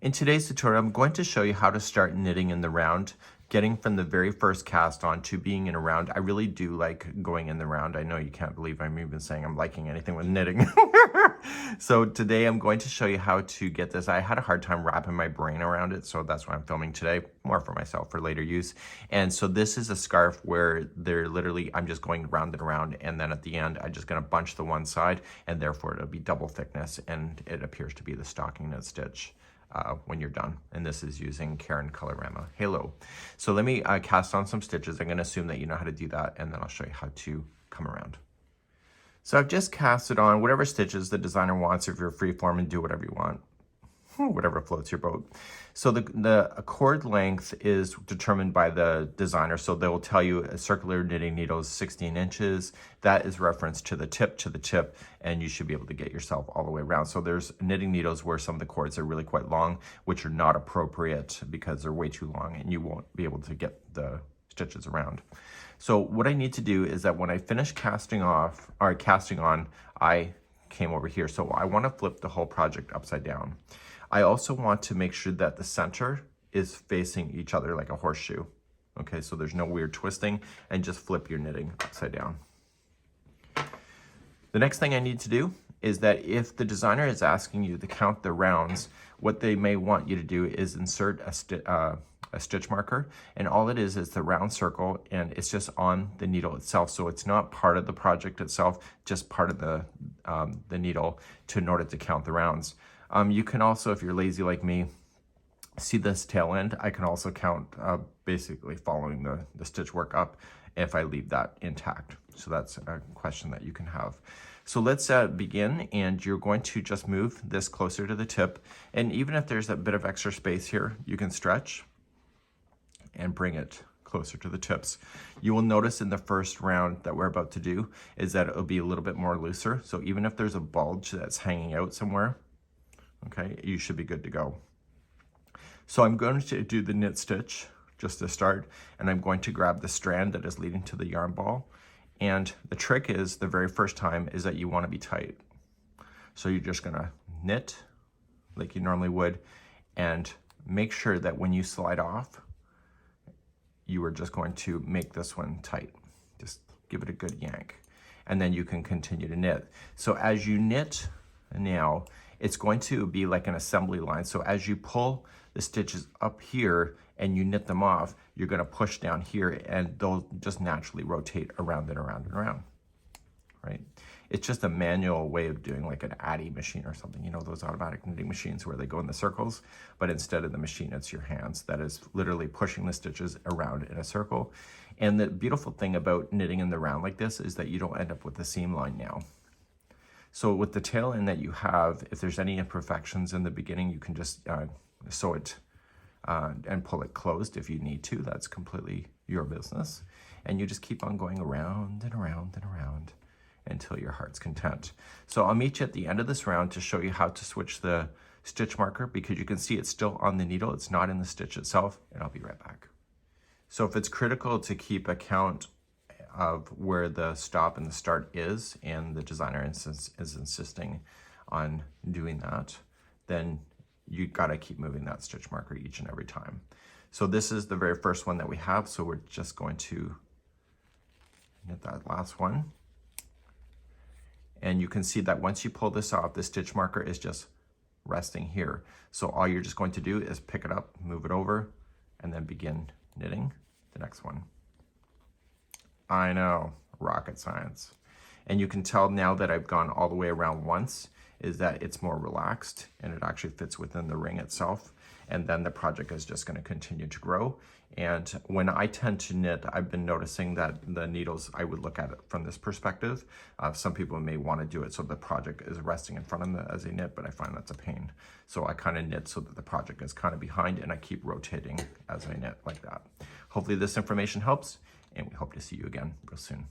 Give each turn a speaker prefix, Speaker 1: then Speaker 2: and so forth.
Speaker 1: In today's tutorial, I'm going to show you how to start knitting in the round, getting from the very first cast on to being in a round. I really do like going in the round. I know you can't believe I'm even saying I'm liking anything with knitting. So today I'm going to show you how to get this. I had a hard time wrapping my brain around it, so that's why I'm filming today, more for myself for later use. And so this is a scarf where they're literally, I'm just going round and around, and then at the end, I'm just gonna bunch the one side, and therefore it'll be double thickness, and it appears to be the stocking knit stitch. When you're done. And this is using Karen Colorama Halo. So let me cast on some stitches. I'm gonna assume that you know how to do that, and then I'll show you how to come around. So I've just casted on whatever stitches the designer wants. If you're freeform, and do whatever you want, whatever floats your boat. So the cord length is determined by the designer. So they will tell you a circular knitting needle is 16 inches. That is referenced to the tip, and you should be able to get yourself all the way around. So there's knitting needles where some of the cords are really quite long, which are not appropriate because they're way too long and you won't be able to get the stitches around. So what I need to do is that when I finish casting on, I came over here. So I want to flip the whole project upside down. I also want to make sure that the center is facing each other like a horseshoe. Okay, so there's no weird twisting, and just flip your knitting upside down. The next thing I need to do is that if the designer is asking you to count the rounds, what they may want you to do is insert a stitch marker, and all it is the round circle, and it's just on the needle itself. So it's not part of the project itself, just part of the needle in order to count the rounds. You can also, if you're lazy like me, see this tail end. I can also count basically following the stitch work up if I leave that intact. So that's a question that you can have. So let's begin, and you're going to just move this closer to the tip. And even if there's a bit of extra space here, you can stretch and bring it closer to the tips. You will notice in the first round that we're about to do is that it'll be a little bit more looser. So even if there's a bulge that's hanging out somewhere, okay, you should be good to go. So I'm going to do the knit stitch just to start, and I'm going to grab the strand that is leading to the yarn ball. And the trick is, the very first time, is that you want to be tight. So you're just gonna knit like you normally would, and make sure that when you slide off, you are just going to make this one tight. Just give it a good yank, and then you can continue to knit. So as you knit now, it's going to be like an assembly line. So as you pull the stitches up here and you knit them off, you're gonna push down here, and they'll just naturally rotate around and around and around, right? It's just a manual way of doing, like an Addi Machine or something, you know, those automatic knitting machines where they go in the circles, but instead of the machine, it's your hands that is literally pushing the stitches around in a circle. And the beautiful thing about knitting in the round like this is that you don't end up with a seam line now. So with the tail end that you have, if there's any imperfections in the beginning, you can just sew it and pull it closed if you need to. That's completely your business. And you just keep on going around and around and around until your heart's content. So I'll meet you at the end of this round to show you how to switch the stitch marker, because you can see it's still on the needle, it's not in the stitch itself, and I'll be right back. So if it's critical to keep a count of where the stop and the start is, and the designer is insisting on doing that, then you gotta keep moving that stitch marker each and every time. So this is the very first one that we have, so we're just going to knit that last one. And you can see that once you pull this off, the stitch marker is just resting here. So all you're just going to do is pick it up, move it over, and then begin knitting the next one. I know, rocket science. And you can tell now that I've gone all the way around once, is that it's more relaxed and it actually fits within the ring itself. And then the project is just gonna continue to grow. And when I tend to knit, I've been noticing that the needles, I would look at it from this perspective. Some people may wanna do it so the project is resting in front of them as they knit, but I find that's a pain. So I kinda knit so that the project is kinda behind, and I keep rotating as I knit like that. Hopefully this information helps, and we hope to see you again real soon.